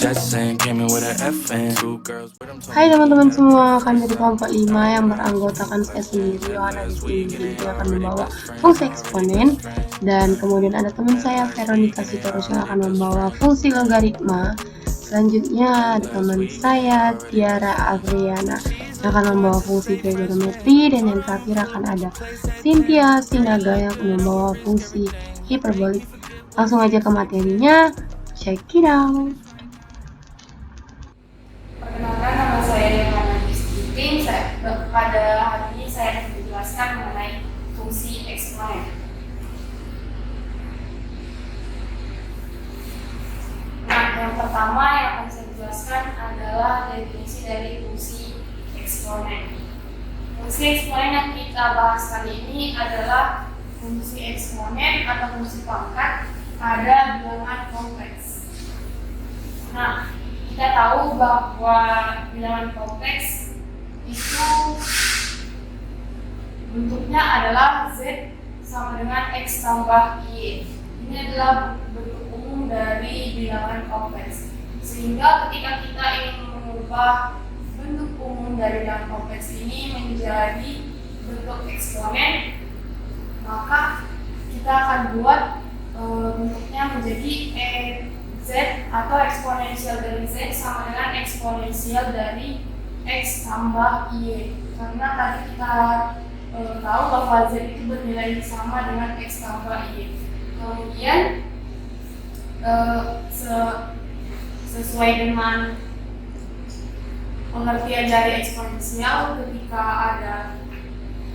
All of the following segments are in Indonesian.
Hai teman-teman semua, kami dari kelompok 5 yang beranggotakan saya sendiri, Yohana di sini. Jadi saya akan membawa fungsi eksponen, dan kemudian ada teman saya Veronica Sitorus yang akan membawa fungsi logaritma. Selanjutnya ada teman saya Tiara Avriana yang akan membawa fungsi trigonometri, dan yang terakhir akan ada Cynthia Sinaga yang akan membawa fungsi hiperbolik. Langsung aja ke materinya, check it out. Perkenalkan, nama saya Yohana Gisting. Pada hari ini saya akan menjelaskan mengenai fungsi eksponen. Nah, yang pertama yang akan saya jelaskan adalah definisi dari fungsi eksponen. Fungsi eksponen yang kita bahas kali ini adalah fungsi eksponen atau fungsi pangkat pada bilangan kompleks. Nah, kita tahu bahwa bilangan kompleks itu bentuknya adalah Z sama dengan X tambah Y. Ini adalah bentuk umum dari bilangan kompleks. Sehingga ketika kita ingin mengubah bentuk umum dari bilangan kompleks ini menjadi bentuk eksponen, maka kita akan buat bentuknya menjadi Z atau eksponensial dari Z sama dengan eksponensial dari X tambah Y. Karena tadi kita tahu bahwa Z itu bernilai sama dengan X tambah Y. Kemudian sesuai dengan pengertian dari eksponensial, ketika ada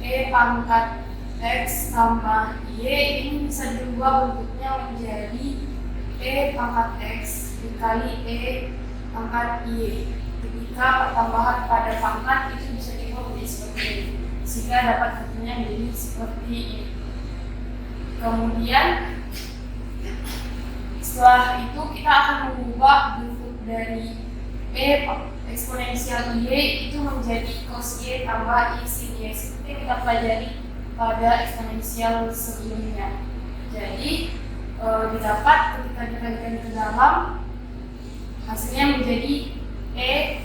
E pangkat X tambah Y, ini bisa dirubah bentuknya menjadi E pangkat X dikali E pangkat Y. Ketika pertambahan pada pangkat itu bisa diubah menjadi seperti ini, sehingga dapat bentuknya menjadi seperti ini. Kemudian setelah itu kita akan mengubah bentuk dari E eksponensial Y itu menjadi cos Y tambah I sin Y, seperti yang kita pelajari pada eksponensial sebelumnya. Jadi didapat ketika dikalikan ke dalam, hasilnya menjadi E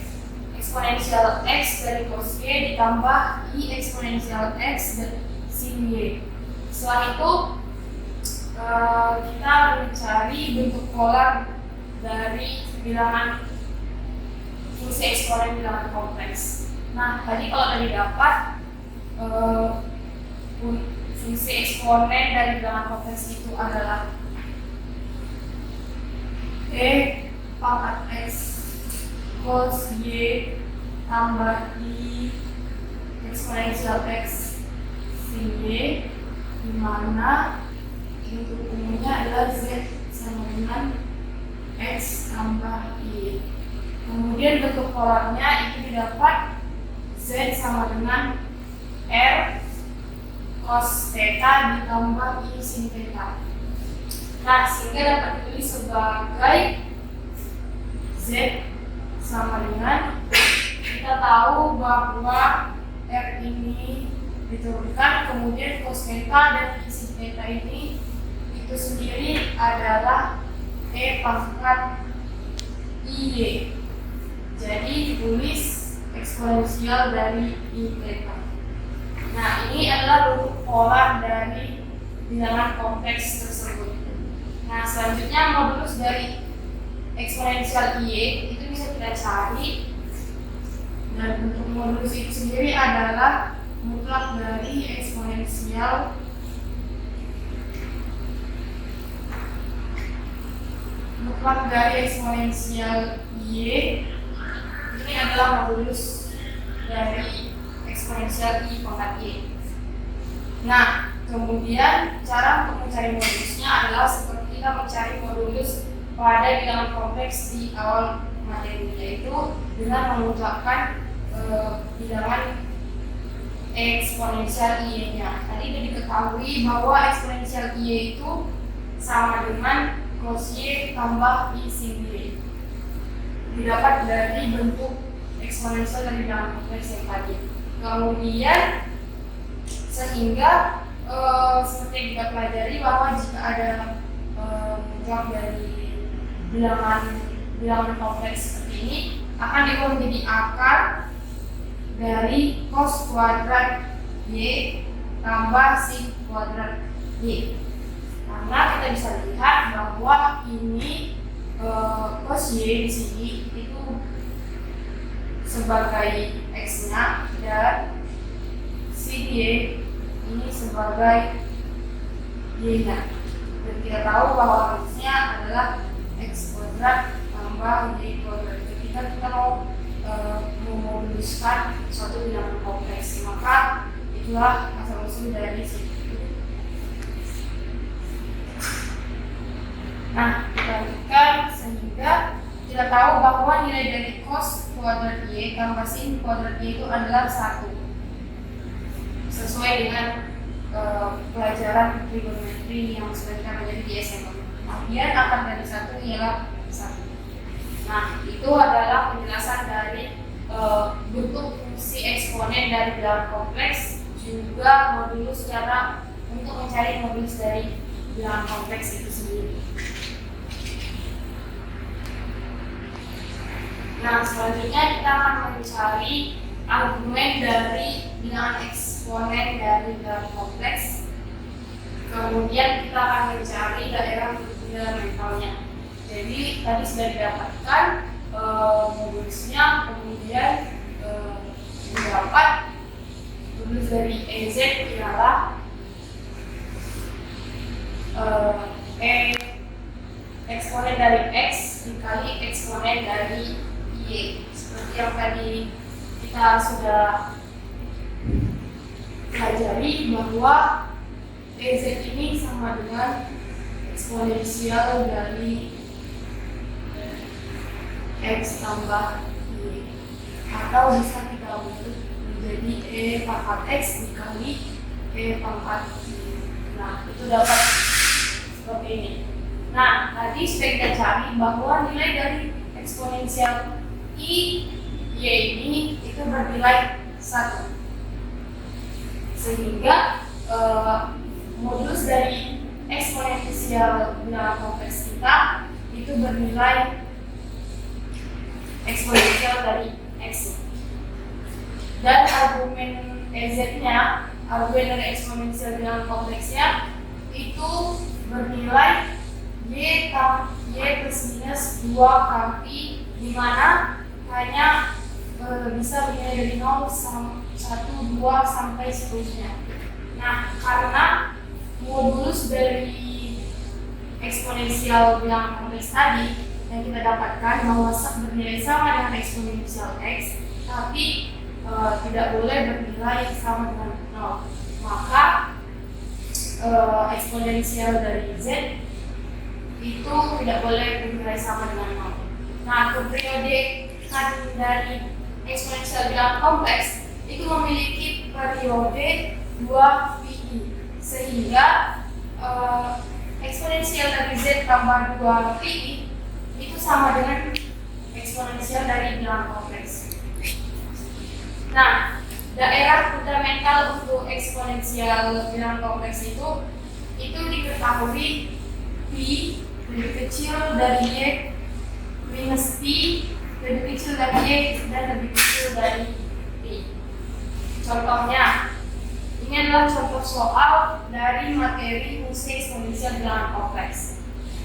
eksponensial X dari cos Y ditambah I eksponensial X dari sin Y. Setelah itu kita mencari bentuk polar dari bilangan fungsi eksponen bilangan kompleks. Nah, tadi kalau tadi dapat fungsi eksponen dari bilangan kompleks itu adalah E pangkat X cos Y tambah I eksponensial X sin Y, di mana bentuk umumnya adalah Z sama dengan X tambah Y. Kemudian bentuk polarnya itu didapat Z sama dengan R cos theta ditambah I sin theta. Nah, sehingga dapat ditulis sebagai Z sama dengan, kita tahu bahwa R ini diturunkan, kemudian cos theta dan I sin theta ini itu sendiri adalah E pangkat IY. Jadi ditulis eksponensial dari I theta. Nah, ini adalah bentuk polar dari bilangan kompleks tersebut. Nah, selanjutnya modulus dari eksponensial Y itu bisa kita cari, dan bentuk modulus itu sendiri adalah mutlak dari eksponensial Y. Ini adalah modulus dari eksponensial I pangkat Y. Nah, kemudian cara untuk mencari modulusnya adalah seperti kita mencari modulus pada bilangan kompleks di awal materi, yaitu dengan mengucapkan bilangan eksponensial Y-nya. Tadi sudah diketahui bahwa eksponensial Y itu sama dengan cos Y tambah I sin Y. Didapat dari bentuk eksponensial dari bilangan kompleks yang tadi. Kemudian sehingga seperti yang kita pelajari bahwa jika ada mutlak dari bilangan bilangan kompleks seperti ini akan diubah menjadi akar dari cos kuadrat Y tambah sin kuadrat Y. Karena kita bisa lihat bahwa ini cos Y di sini itu sebagai X-nya dan sin Y ini sebagai Y-nya. Dan kita tahu bahwa X-nya adalah X kuadrat tambah Y kuadrat. Ketika kita mau memoduluskan suatu bilangan kompleks, maka itulah asal-usul dari situ. Nah, kita lanjutkan sehingga kita tahu bahwa nilai dari cos kuadrat Y tambah sin kuadrat Y itu adalah 1 sesuai dengan pelajaran trigonometri yang sudah kita pelajari di SMA. Kemudian akar dari 1 ialah 1. Nah, itu adalah penjelasan dari bentuk fungsi eksponen dari bilangan kompleks, juga modulus cara untuk mencari modulus dari bilangan kompleks itu sendiri. Nah, selanjutnya kita akan mencari argumen dari bilangan eksponen dari bilangan kompleks. Kemudian kita akan mencari daerah fundamentalnya. Jadi tadi sudah didapatkan modulusnya, kemudian didapat modulus dari EZ ialah eksponen dari X dikali eksponen dari Y. Seperti yang tadi kita sudah pelajari bahwa EZ ini sama dengan eksponensial dari X tambah Y, atau bisa kita bentuk menjadi E pangkat X dikali E pangkat Y. Nah, itu dapat seperti ini. Nah, tadi sudah kita cari bahwa nilai dari eksponensial Y ini itu bernilai 1, sehingga modulus dari eksponensial bilangan kompleks kita itu bernilai eksponensial dari X. Dan argumen EZ-nya, argumen dari eksponensial bilangan kompleksnya itu bernilai Y plus minus 2 kali, di mana hanya bisa bernilai dari 0, 1, 2 sampai seterusnya. Nah, karena modulus dari eksponensial bilangan kompleks tadi yang kita dapatkan bahwa bernilai sama dengan eksponensial X, tapi tidak boleh bernilai sama dengan 0. Maka eksponensial dari Z itu tidak boleh bernilai sama dengan 0. Nah, keperiodekan dari eksponensial bilangan kompleks itu memiliki periode 2pi, sehingga eksponensial dari Z tambah 2pi itu sama dengan eksponensial dari bilangan kompleks. Nah, daerah fundamental untuk eksponensial bilangan kompleks itu diketahui pi lebih kecil dari Y minus pi lebih kecil dari Y dan lebih kecil dari pi. Contohnya, ini adalah contoh soal dari materi fungsi eksponensial bilangan kompleks.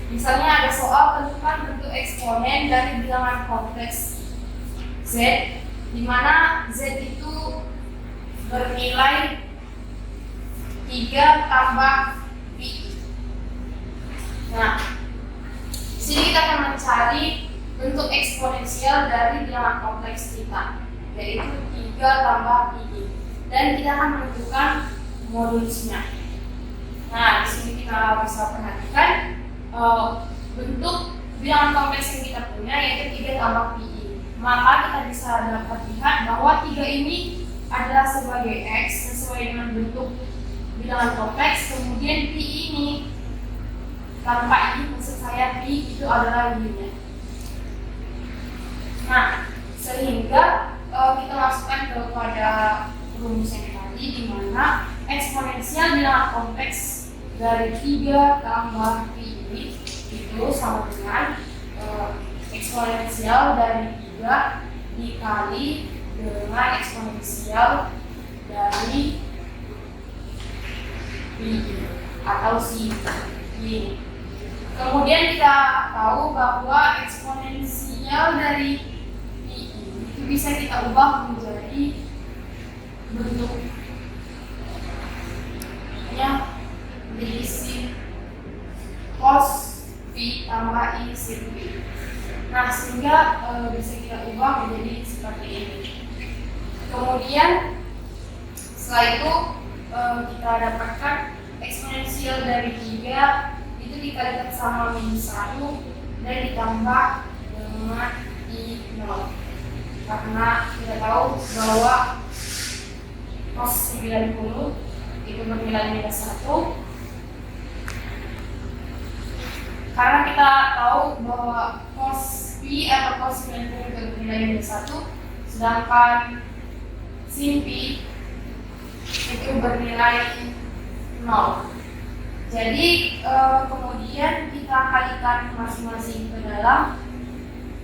Misalnya ada soal tentukan bentuk eksponen dari bilangan kompleks Z, di mana Z itu bernilai 3 tambah pi. Nah, di sini kita akan mencari bentuk eksponensial dari bilangan kompleks kita, yaitu 3 tambah pi, dan kita akan menentukan modulusnya. Nah, di sini kita bisa perhatikan bentuk bilangan kompleks yang kita punya, yaitu 3 tambah pi. Maka kita bisa dapat lihat bahwa 3 ini adalah sebagai X sesuai dengan bentuk bilangan kompleks, kemudian pi ini tanpa ini, maksud saya pi itu adalah Y-nya. Nah, sehingga kita masukkan kepada rumus yang tadi, di mana eksponensial bilangan kompleks dari 3 tambah pi ini itu sama dengan eksponensial dari 3 dikali dengan eksponensial dari pi atau si pi. Kemudian kita tahu bahwa eksponensial dari pi itu bisa kita ubah menjadi bentuknya menjadi sin cos pi tambah i sin pi. Nah, sehingga bisa kita ubah menjadi seperti ini. Kemudian setelah itu kita dapatkan eksponensial dari 3 itu dikalikan sama minus 1 dan ditambah dengan i 0. Karena kita tahu bahwa cos 90 itu bernilai minus 1. Karena kita tahu bahwa cos pi atau cos 90 itu bernilai minus 1, sedangkan sin pi itu bernilai 0. Jadi kemudian kita kalikan masing-masing ke dalam.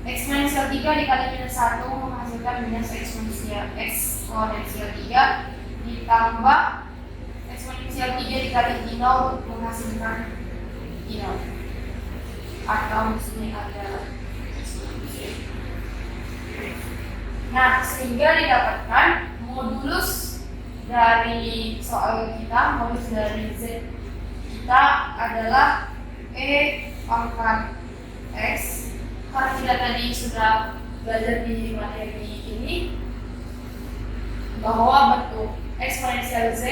Eksponensial 3 dikali minus 1 menghasilkan minus eksponensial 3 ditambah eksponensial 3 dikali i 0 menghasilkan i 0. Atau sini ada eksponensial. Nah, sehingga didapatkan modulus dari soal kita, modulus dari z kita adalah e pangkat x. Karena kita tadi sudah belajar di materi ini bahwa bentuk eksponensial z,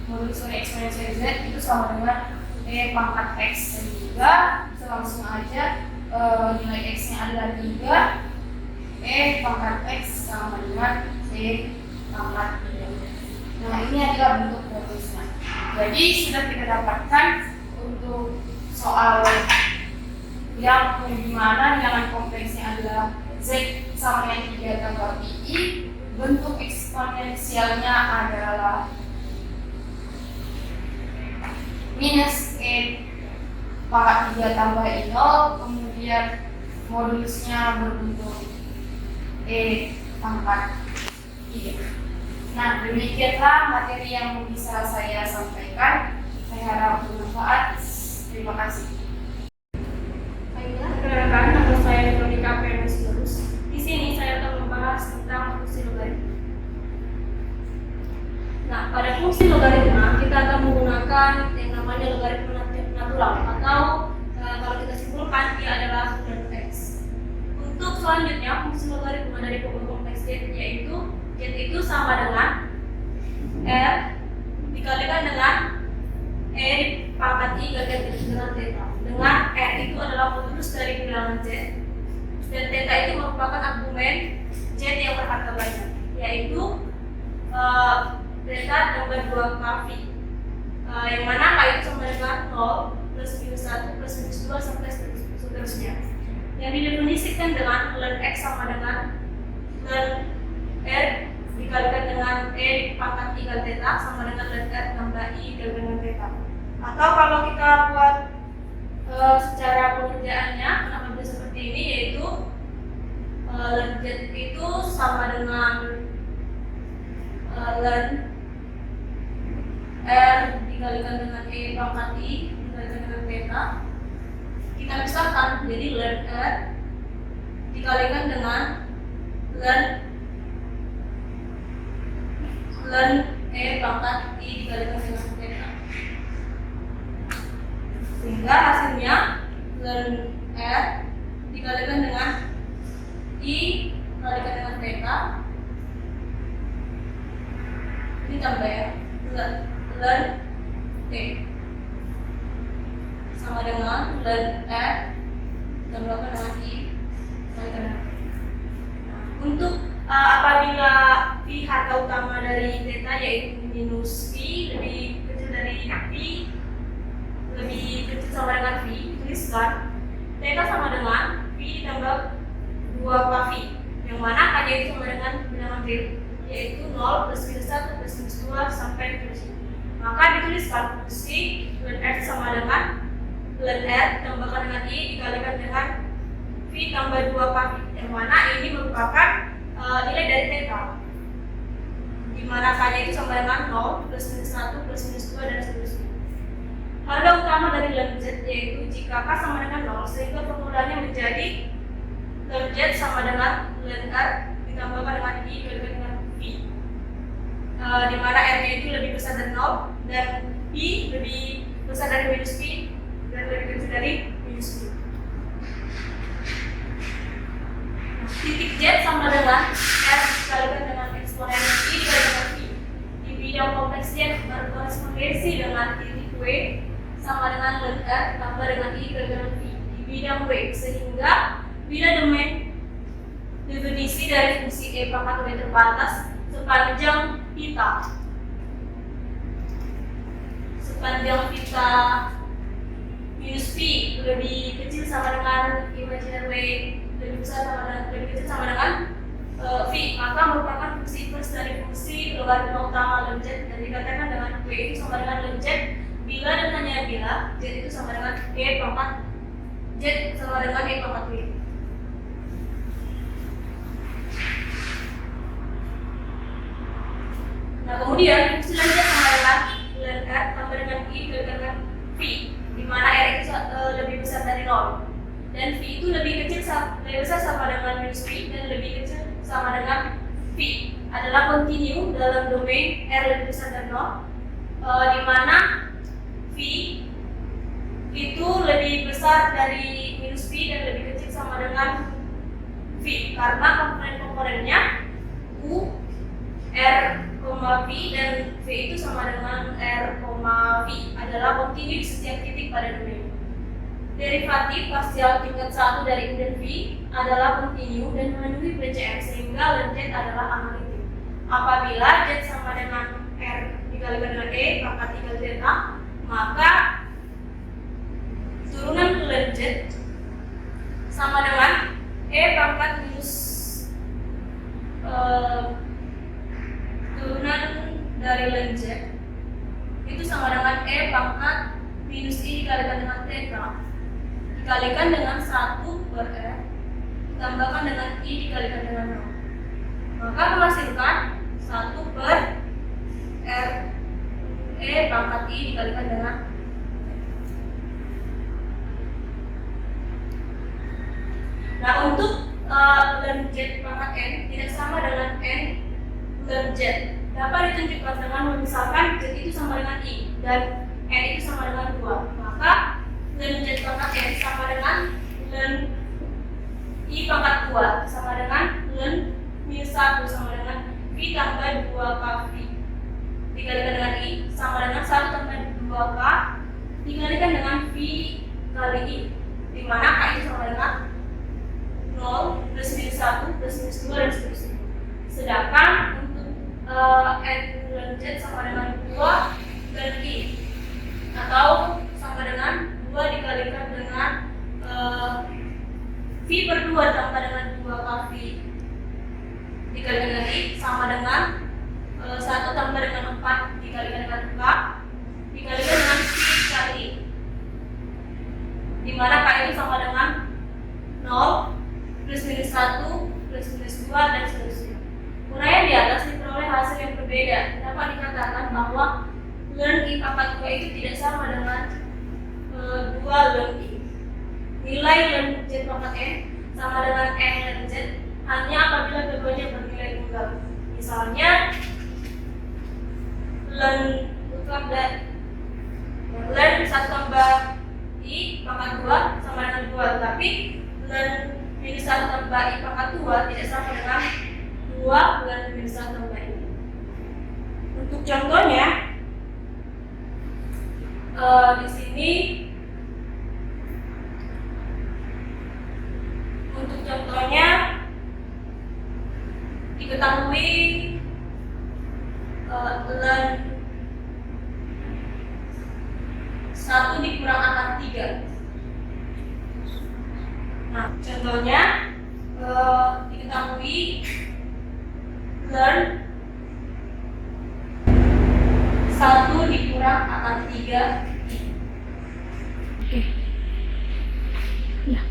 modulus dari eksponensial z itu sama dengan e pangkat x, sehingga bisa langsung aja nilai x-nya adalah 3, e pangkat x sama dengan e pangkat 3. Nah, ini adalah bentuk modulusnya. Jadi sudah kita dapatkan untuk soal yang dimana nilai kompleksnya adalah z sama dengan 3 tambah pi, bentuk eksponensialnya adalah minus e pangkat 3 tambah i 0, kemudian modulusnya berbentuk e pangkat 3. Nah, demikianlah materi yang bisa saya sampaikan. Saya harap bermanfaat. Terima kasih. Perkenalkan, nama saya Veronica Pernisius. Di sini saya akan membahas tentang fungsi logaritma. Nah, pada fungsi logaritma kita akan menggunakan yang namanya logaritma natural atau kalau kita simpulkan dia adalah ln x. Untuk selanjutnya fungsi logaritma dari pokok kompleks z yaitu z itu sama dengan r dikalikan dengan e pangkat i dikalikan dengan theta. Dengan r itu adalah modulus dari bilangan z dan theta itu merupakan argumen z yang berharga banyak, yaitu theta tambah 2 kv, yang mana k itu sama dengan 0 plus minus 1 plus minus 2 sampai seterusnya, yang didefinisikan dengan ln x sama dengan ln r dikalikan dengan e pangkat i kali theta sama dengan ln r tambah i dikalikan dengan theta. Atau kalau kita buat secara pengerjaannya kenapa bisa seperti ini, yaitu ln z itu sama dengan ln r dikalikan dengan e pangkat i dikalikan dengan theta. Kita pisahkan jadi ln r dikalikan dengan ln e pangkat i dikalikan dengan theta, sehingga hasilnya ln r dikalikan dengan i dikalikan dengan theta ditambah ya ln t sama dengan ln r ditambahkan dengan i dikalikan dengan theta. Nah, untuk apabila pi harga utama dari theta yaitu minus pi lebih kecil dari pi, lebih kecil sama dengan pi, tuliskan theta sama dengan pi ditambah 2 kv, yang mana k-nya itu sama dengan bilangan real, yaitu 0 plus minus 1 plus minus 2 sampai seterusnya. Maka dituliskan fungsi ln r sama dengan ln r ditambahkan dengan i dikalikan dengan v V tambah 2K V, yang mana ini merupakan nilai dari theta, di mana K-nya itu sama dengan 0, plus minus 1, plus minus 2, dan seterusnya. Harga utama dari ln Z yaitu jika K sama dengan 0, sehingga formulanya menjadi ln Z sama dengan ln R ditambahkan dengan I dikalikan dengan V, di mana R-nya itu lebih besar dari 0 dan I lebih besar dari minus V dan lebih kecil dari minus V. Titik Z sama dengan R dikalikan dengan eksponen I dikalikan dengan V. Di bidang kompleks Z berkorespondensi dengan titik W sama dengan ln R tambah dengan I dikalikan dengan V di bidang W, sehingga bila domain definisi dari fungsi E pangkat W terbatas sepanjang theta minus V lebih kecil sama dengan imajiner W lebih kecil sama dengan V, maka merupakan fungsi inverse dari fungsi logaritma utama ln Z, dan dikatakan dengan W itu sama dengan ln Z bila dan hanya bila Z itu sama dengan E pangkat Z sama dengan E pangkat W. Nah, kemudian fungsi ln Z sama dengan ln R tambah dengan I dikalikan dengan V, di mana R itu lebih besar dari 0 dan V itu lebih besar sama dengan minus V dan lebih kecil sama dengan V adalah kontinu dalam domain R lebih besar dari 0, di mana V itu lebih besar dari minus V dan lebih kecil sama dengan V karena komponen-komponennya U, R, V dan V itu sama dengan R, V adalah kontinu di setiap titik pada domain. Derivatif parsial tingkat 1 dari U dan V adalah kontinu dan memenuhi PCM, sehingga ln Z adalah analitik. Apabila Z sama dengan R dikalikan dengan E pangkat 3 theta, maka turunan ln Z sama dengan E pangkat minus turunan dari ln Z itu sama dengan E pangkat minus I dikalikan dengan theta dikalikan dengan 1 per R ditambahkan dengan I dikalikan dengan 0, maka menghasilkan 1 per R E pangkat I dikalikan dengan Nah, untuk ln Z pangkat N tidak sama dengan N ln Z, dapat ditunjukkan dengan memisahkan Z itu sama dengan I dan N itu sama dengan 2, maka ln Z pangkat N sama dengan ln I pangkat 2 sama dengan ln minus 1 sama dengan V tambah 2K V dikalikan dengan I sama dengan 1 tambah 2K dikalikan dengan V kali I, di mana K itu sama dengan 0 plus minus 1 plus minus 2 dan seterusnya. Sedangkan untuk N ln Z sama dengan 2 dan I atau sama dengan 2 dikalikan dengan V per 2 tambah dengan 2K V dikalikan dengan I sama dengan 1 tambah dengan 4 dikalikan dengan K dikalikan dengan V kali I, di mana K itu sama dengan 0 plus minus 1 plus minus 2 dan seterusnya. Uraian di atas diperoleh hasil yang berbeda. Dapat dikatakan bahwa ln I pangkat 2 itu tidak sama dengan 2 ln I. Nilai ln Z pangkat N sama dengan N ln Z hanya apabila keduanya bernilai tunggal. Misalnya ln 1 tambah I pangkat 2 sama dengan 2, tapi ln minus 1 tambah I pangkat 2 tidak sama dengan 2 ln minus 1 tambah I. Untuk contohnya di sini untuk contohnya diketahui ln 1 dikurang akar 3. Nah, contohnya diketahui ln 1 dikurang akar 3 I. Ya.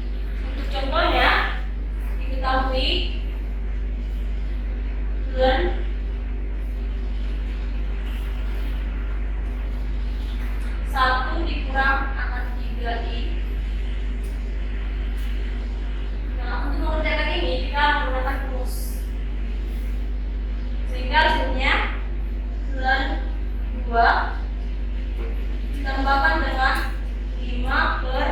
Untuk contohnya 1 dikurang akar 3i. Nah, untuk mengerjakan ini kita menggunakan rumus, sehingga hasilnya 92 ditambahkan dengan 5 per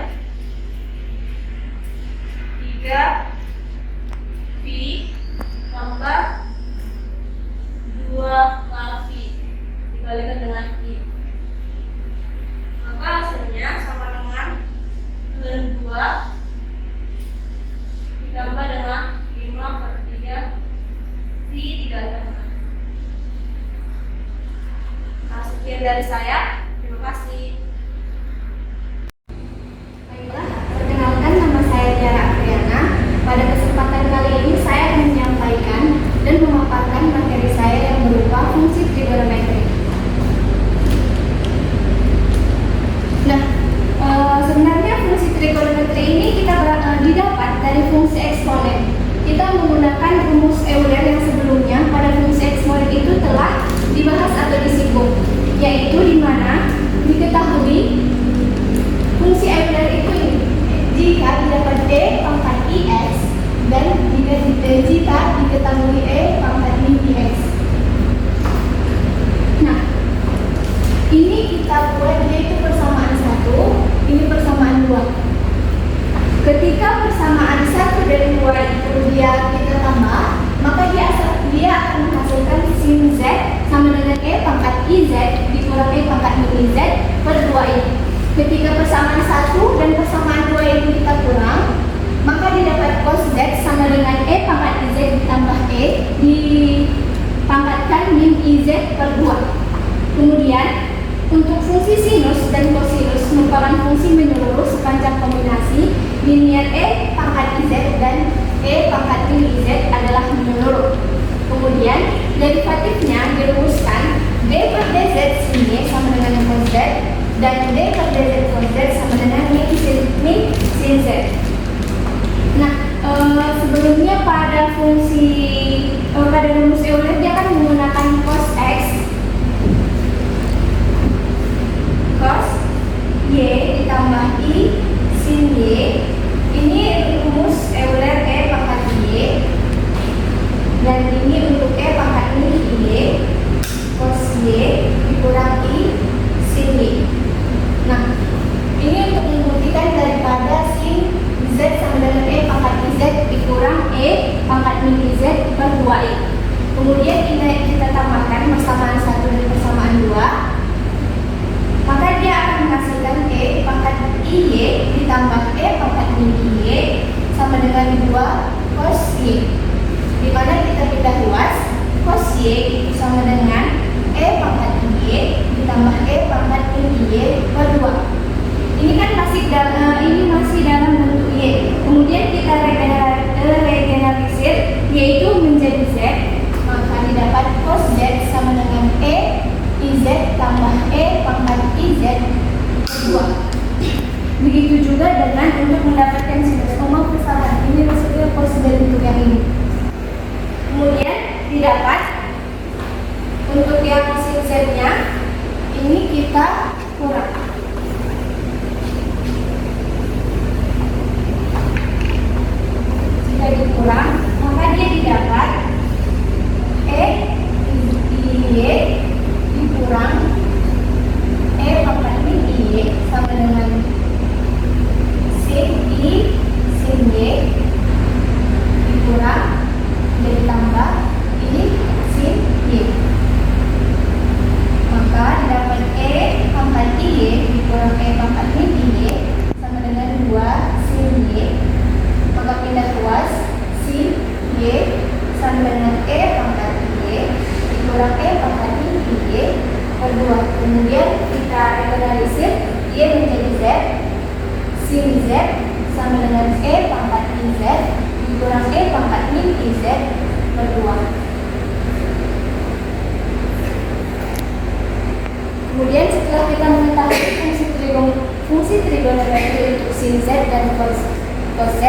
3 V tambah 2 kali dikalikan dengan I. Maka hasilnya sama dengan 92 ditambah dengan 5 per 3 V dikalikan dengan I. Nah, sekian dari saya. Terima kasih. Baiklah, perkenalkan nama saya Tiara Afriana. Pada kesempatan kali ini saya akan menyampaikan dan memaparkan materi saya yang berupa fungsi trigonometri. Nah, sebenarnya fungsi trigonometri ini kita didapat dari fungsi eksponen. Kita menggunakan rumus Euler yang sebelumnya pada fungsi eksponen itu telah dibahas atau disinggung, yaitu di mana diketahui fungsi Euler itu jika didapat E pangkat IX dan jika diketahui E pangkat min IX. Nah, ini kita buat yaitu persamaan 1, ini persamaan 2. Ketika persamaan 1 dan 2 itu kita tambah, maka dia akan menghasilkan sin Z sama dengan E pangkat IZ dikurang E pangkat min IZ per 2i. Ketika persamaan 1 dan persamaan 2 itu kita kurang, maka didapat cos Z sama dengan E pangkat IZ ditambah E dipangkatkan min IZ per 2. Kemudian untuk fungsi sinus dan kosinus merupakan fungsi menyeluruh sepanjang kombinasi linier E pangkat IZ dan E pangkat min IZ adalah menyeluruh. Kemudian derivatifnya dirumuskan D per dz sin Y sama dengan cos Z dan D per dz cos Z sama dengan min sin Z. Nah, sebelumnya pada rumus Euler dia akan menggunakan cos X, cos Y ditambah I sin Y. Ini rumus Euler E pangkat Y, dan ini untuk E pangkat min Y cos Y dikurang I sin Y. Nah, ini untuk membuktikan daripada sin Z sama dengan E pangkat IZ dikurang E pangkat min IZ per 2i. Kemudian kita tambahkan persamaan 1 dan persamaan 2, maka dia akan menghasilkan E pangkat IY ditambah E pangkat min IY sama dengan 2 cos Y, di mana kita pindah luas, cos Y itu sama dengan E pangkat IY ditambah E pangkat min IY per 2. Ini kan masih dalam bentuk Y. Kemudian kita regeneralisir, yaitu menjadi Z, maka didapat cos Z sama dengan E IZ tambah E pangkat IZ per 2. Begitu juga dengan untuk mendapatkan sinus. Kesalahan ini maksudnya cos Z untuk yang ini. Kemudian didapat untuk yang sin Z-nya ini kita kurang. Dikurang, maka dia didapat E IY dikurang E pangkat min IY sama dengan sin I sin Y dikurang dan ditambah I sin Y. Maka didapat E pangkat IY dikurang E pangkat min IY sama dengan 2 sin Y. Maka pindah luas, sin Y sama dengan E pangkat Y dikurang E pangkat min Y per 2. Kemudian kita regeneralisir, Y menjadi Z, sin Z sama dengan E pangkat IZ dikurang E pangkat min IZ per 2. Kemudian setelah kita mengetahui fungsi trigonometri untuk sin Z dan cos Z,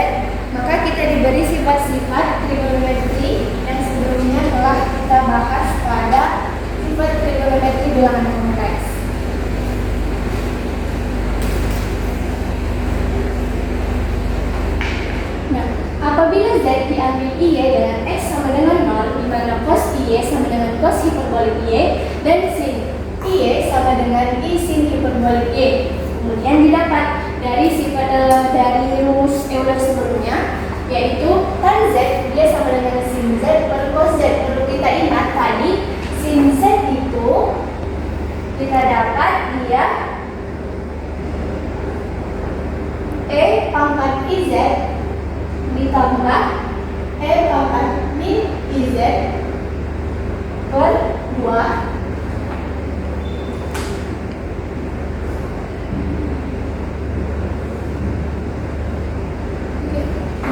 maka kita diberi sifat-sifat trigonometri yang sebelumnya telah kita bahas pada sifat trigonometri bilangan kompleks. Y dengan X sama dengan 0, di mana cos Y sama dengan cos hiperbolik Y dan sin Y sama dengan I sin hiperbolik Y. Kemudian didapat dari dari rumus Euler sebelumnya, yaitu tan Z dia sama dengan sin Z per cos Z. Perlu kita ingat tadi sin Z itu kita dapat dia E pangkat IZ ditambah E pangkat min IZ per 2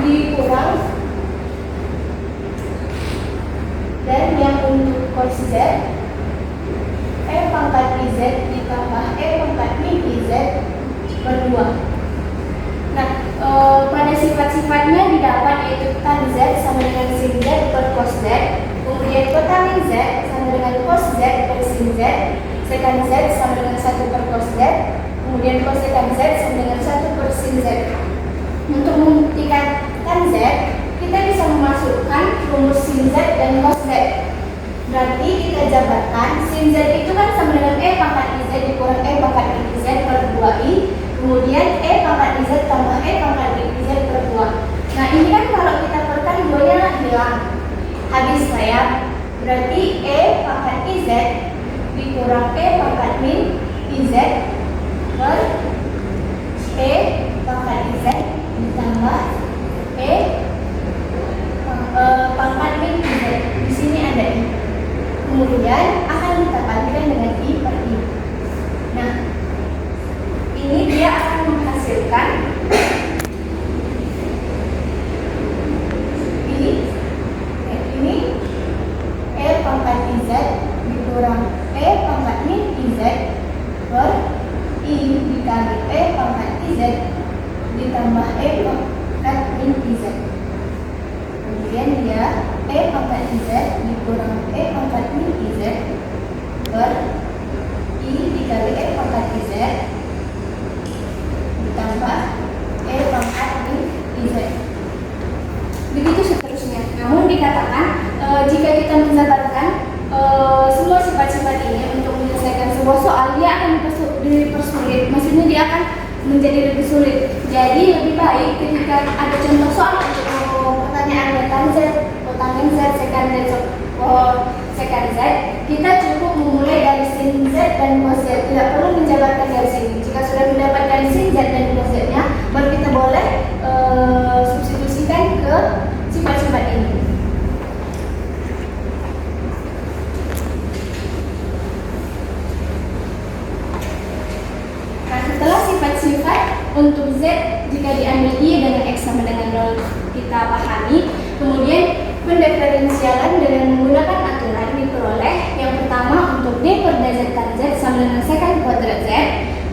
dikurang, dan yang untuk cos Z E pangkat IZ ditambah E pangkat min IZ per 2. Nah, pada sifat-sifatnya didapat yaitu tan Z sama dengan sin Z per cos Z, kemudian kotanin Z sama dengan cos Z per sin Z, sekan Z sama dengan 1 per cos Z, kemudian kosekan Z sama dengan 1 per sin Z. Untuk membuktikan tan Z, kita bisa memasukkan rumus sin Z dan cos Z. Berarti kita jabarkan sin Z itu kan sama dengan E pangkat IZ dikurang E pangkat min IZ per 2I, kemudian E pangkat IZ tambah E pangkat min IZ per 2. Nah ini kan kalau kita perkan duanya hilang, habis saya. Berarti E pangkat IZ dikurang E pangkat min IZ per E pangkat IZ ditambah E pangkat min IZ. Di sini ada I. Kemudian akan kita kalikan dengan I per I. Nah, ini dia akan menghasilkan ini E pangkat IZ dikurang E pangkat min IZ per I dikali E pangkat IZ ditambah E pangkat min IZ. Kemudian dia E pangkat IZ dikurang E pangkat min IZ per I dikali E pangkat IZ ditambah E pangkat min IZ. Begitu seterusnya. Namun dikatakan jika kita menjabarkan semua sifat-sifat ini untuk menyelesaikan sebuah soal, dia akan dipersulit. Maksudnya dia akan menjadi lebih sulit. Jadi lebih baik ketika ada contoh soal untuk pertanyaan tan Z, kotanin Z, sekan Z, sekan Z, kita cukup memulai dari sin Z dan cos Z. Tidak perlu menjabarkan dari sini. Jika sudah mendapatkan sin Z dan cos Z-nya, baru kita boleh substitusikan ke sifat-sifat ini. Nah, setelah sifat-sifat untuk Z jika diambil Y dengan X sama dengan 0 kita pahami, kemudian pendiferensialan dengan menggunakan aturan diperoleh. Yang pertama untuk D per dz tan Z sama dengan secant kuadrat Z.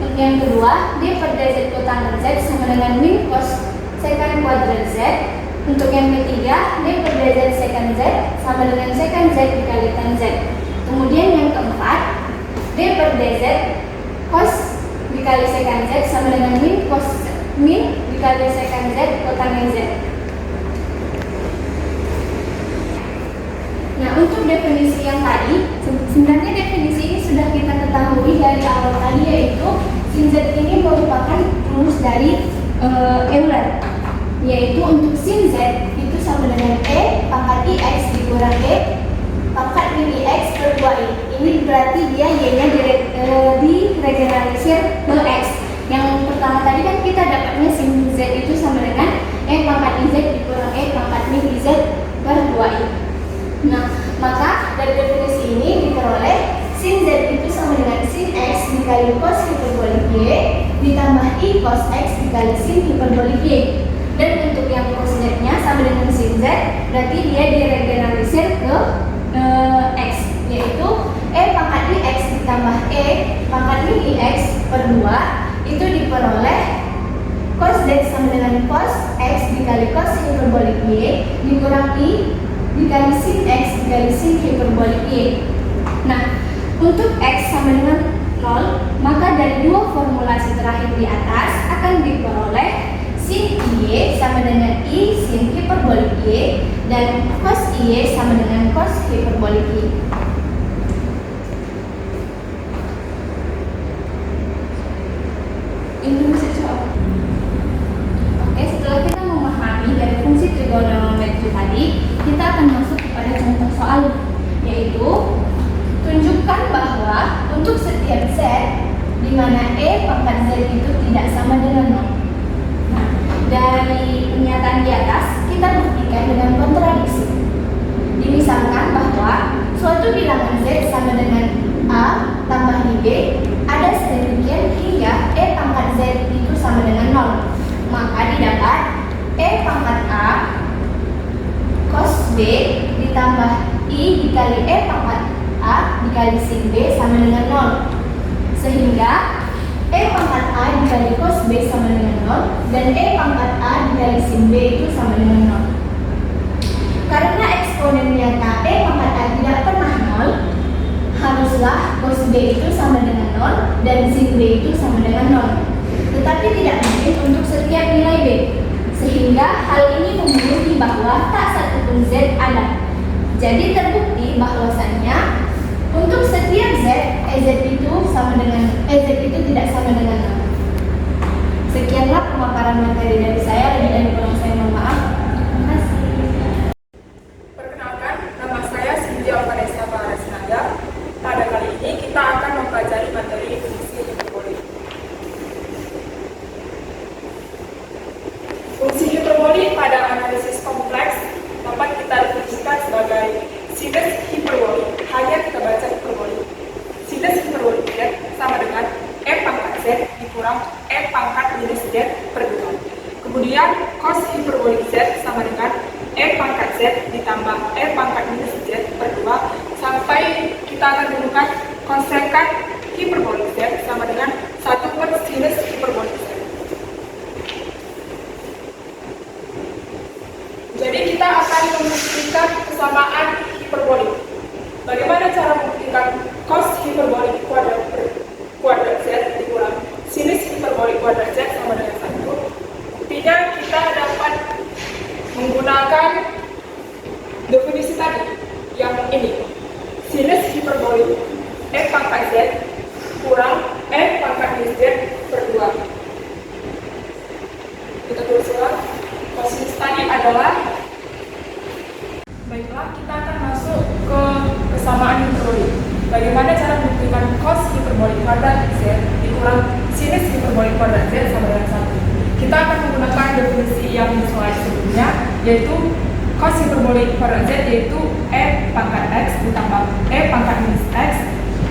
Untuk yang kedua D per dz kotangen Z sama dengan min cos secant kuadrat Z. Untuk yang ketiga D per dz secant Z sama dengan secant Z dikali tan Z. Kemudian yang keempat D per dz cos dikali secant Z sama dengan min cos min dikali secant Z kotangen Z. Nah, untuk definisi yang tadi, sebenarnya definisi ini sudah kita ketahui dari awal tadi, yaitu sin Z ini merupakan rumus dari Euler, yaitu untuk sin Z itu sama dengan E pangkat IX dikurang E pangkat min IX per 2I. Ini berarti dia Y-nya diregeneralisir ke X. Yang pertama tadi kan kita dapatnya sin Z itu sama dengan E pangkat IZ dikurang E pangkat min IZ per 2I. Nah, maka dari definisi ini diperoleh sin Z itu sama dengan sin X dikali cos hiperbolik Y ditambah I cos X dikali sin hiperbolik Y. Dan untuk yang cos Z-nya sama dengan sin Z, berarti dia diregeneralisir ke X, yaitu E pangkat IX ditambah E pangkat min IX per 2 itu diperoleh cos Z sama dengan cos X dikali cos hiperbolik Y dikurang I dikali sin X dikali sin hiperbolik Y. Nah, untuk X sama dengan 0, maka dari dua formulasi terakhir di atas akan diperoleh sin Y sama dengan I sin hiperbolik Y, dan cos Y sama dengan cos hiperbolik Y. Ini bisa jawab. Oke, setelah kita memahami dari fungsi trigonometri tadi, kita akan masuk kepada contoh soal, yaitu tunjukkan bahwa untuk setiap Z di mana E pangkat Z itu tidak sama dengan 0. Nah, dari pernyataan di atas kita buktikan dengan kontradiksi. Dimisalkan bahwa suatu bilangan Z sama dengan A tambah B ada sedemikian hingga E pangkat Z itu sama dengan 0. Maka didapat E pangkat A cos B ditambah I dikali E pangkat A dikali sin B sama dengan 0. Sehingga E pangkat A dikali cos B sama dengan 0 dan E pangkat A dikali sin B itu sama dengan 0. Karena eksponen nyata E pangkat A tidak pernah 0, haruslah cos B itu sama dengan 0 dan sin B itu sama dengan 0. Tetapi tidak mungkin untuk setiap nilai B, sehingga hal ini membukti bahwa tak satupun Z ada. Jadi terbukti bahwasannya untuk setiap Z, EZ itu tidak sama dengan 0. Sekianlah pemaparan materi dari saya, lebih dan kurang saya mohon maaf. Terima kasih. Perkenalkan, nama saya Cynthia Vanessa Parasnaga. Pada kali ini kita akan mempelajari materi fungsi hiperbolik. Fungsi hiperbolik pada analisis kompleks dapat kita definisikan sebagai sinus hiperbolik. Hanya kita baca hiperbolik. Sinus hiperbolik Z sama dengan E pangkat Z dikurang E pangkat minus Z per 2. Kemudian cos hiperbolik Z sama dengan E pangkat Z ditambah E pangkat minus Z per 2 sampai kita akan menemukan konsekan hiperbolik Z sama dengan 1 per sinus hiperbolik Z. Jadi kita akan membuktikan kesamaan hiperbolik. Bagaimana cara membuktikan cos hiperbolik kuadrat per kuadrat Z dikurang sinus hiperbolik kuadrat Z sama dengan 1? Buktinya kita dapat menggunakan definisi tadi yang ini. Sinus hiperbolik E pangkat Z kurang E pangkat minus Z per 2. Kita tulis ulang. Kosinus tadi adalah, baiklah, kita akan masuk ke kesamaan hiperbolik. Bagaimana cara membuktikan cos hiperbolik kuadrat Z dikurang sinus hiperbolik kuadrat Z sama dengan 1? Kita akan menggunakan definisi yang sesuai sebelumnya, yaitu cos hiperbolik kuadrat Z yaitu E pangkat X ditambah E pangkat minus X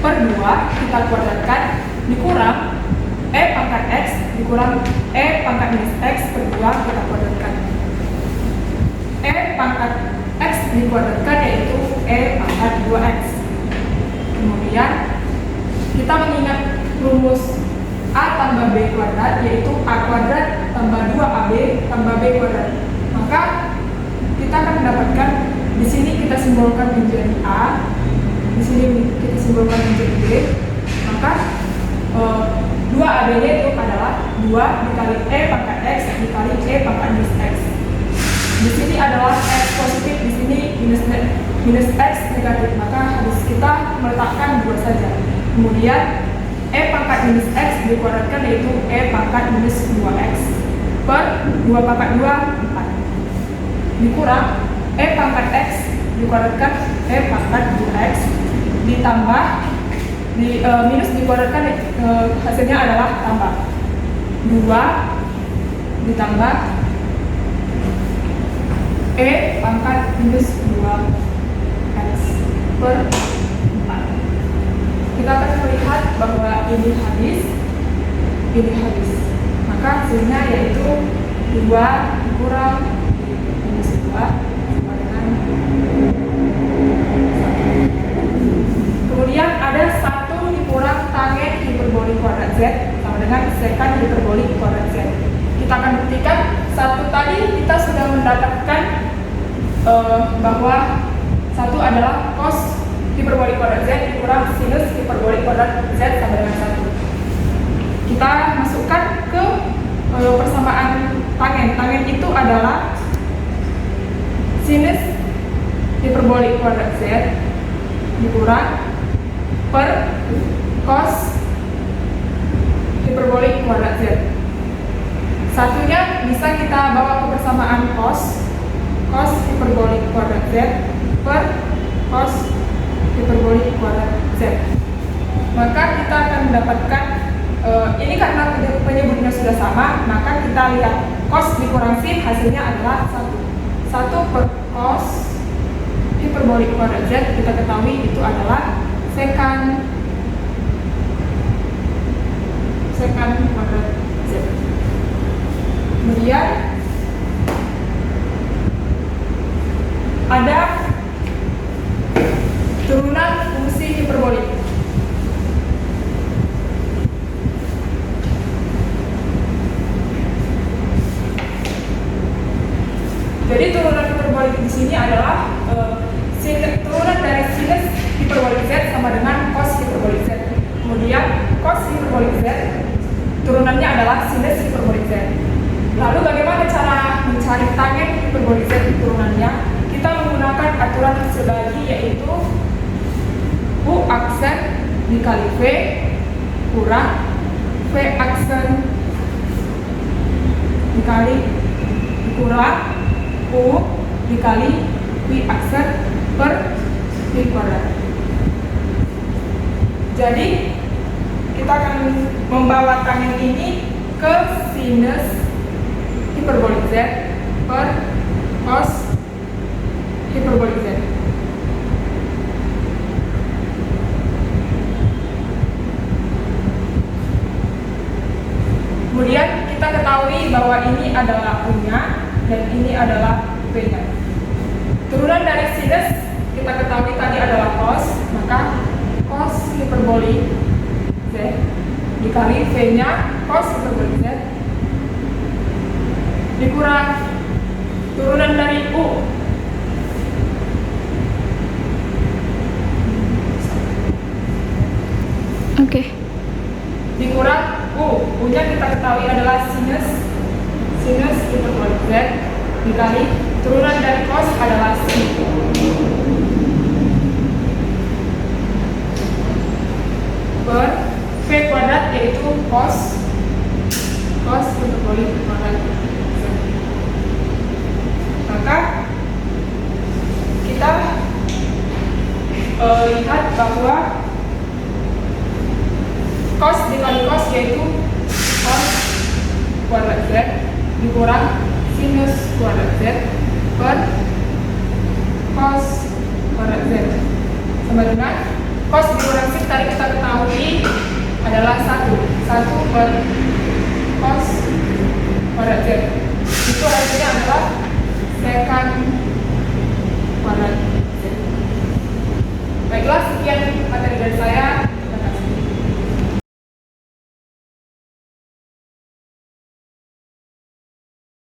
per 2 kita kuadratkan dikurang E pangkat X dikurang E pangkat minus X per 2 kita kuadratkan. E pangkat X dikuadratkan yaitu E pangkat 2X. Kemudian kita mengingat rumus A tambah B kuadrat yaitu A kuadrat tambah 2AB tambah B kuadrat. Maka kita akan mendapatkan, di sini kita simbolkan menjadi A, di sini kita simbolkan menjadi B. Maka 2AB-nya itu adalah 2 dikali E pangkat X dikali E pangkat minus X. Di sini adalah X positif, di sini minus X negatif, maka harus kita meletakkan 2 saja. Kemudian E pangkat minus X dikuadratkan yaitu E pangkat minus 2X per 2 pangkat 2, 4. Dikurang E pangkat X dikuadratkan E pangkat 2X ditambah minus dikuadratkan hasilnya adalah tambah 2 ditambah E pangkat minus 2X per 4. Kita akan melihat bahwa ini habis, maka hasilnya yaitu 2 dikurang minus 2 sama dengan 1. Kemudian ada 1 dikurang tangen hiperbolik kuadrat Z sama dengan sekan hiperbolik kuadrat Z. Kita akan buktikan 1 tadi kita sudah mendapatkan bahwa 1 adalah cos hiperbolik kuadrat Z dikurang sinus hiperbolik kuadrat Z sama dengan 1. Kita masukkan ke persamaan tangen adalah sinus hiperbolik kuadrat Z dikurang per cos hiperbolik kuadrat Z. Satunya bisa kita bawa ke persamaan cos hiperbolik kuadrat Z per cos hiperbolik kuadrat Z. Maka kita akan mendapatkan ini karena penyebutnya sudah sama, maka kita lihat cos dikurang sin hasilnya adalah 1 per cos hiperbolik kuadrat Z. Kita ketahui itu adalah secant kuadrat Z. Kemudian ada turunan fungsi hiperbolik. Jadi turunan hiperbolik di sini adalah turunan dari sinus hiperbolik Z sama dengan cos hiperbolik Z. Kemudian cos hiperbolik Z turunannya adalah sinus hiperbolik Z. Lalu bagaimana cara mencari tangen hiperbolik Z turunannya? Kita menggunakan aturan hasil bagi, yaitu U aksen dikali V kurang V aksen dikurang U dikali V aksen per V kuadrat. Jadi kita akan membawa tangen ini ke sinus hiperbolik Z per cos hiperbolik Z. Kemudian kita ketahui bahwa ini adalah U-nya dan ini adalah V-nya. Turunan dari sinus kita ketahui tadi adalah cos, maka cos hiperbolik Z dikali V-nya cos hiperbolik Z dikurang turunan dari U dikurang U-nya kita ketahui adalah sinus hiperbolik Z dikali turunan dari cos adalah sin. Per V kuadrat, yaitu cos hiperbolik kuadrat Z. Maka kita lihat bahwa cos dikali cos yaitu cos kuadrat Z dikurang sinus kuadrat Z per cos kuadrat Z sama dengan cos dikurang sin tadi kita ketahui adalah 1 per cos kuadrat Z. Itu hasilnya adalah secant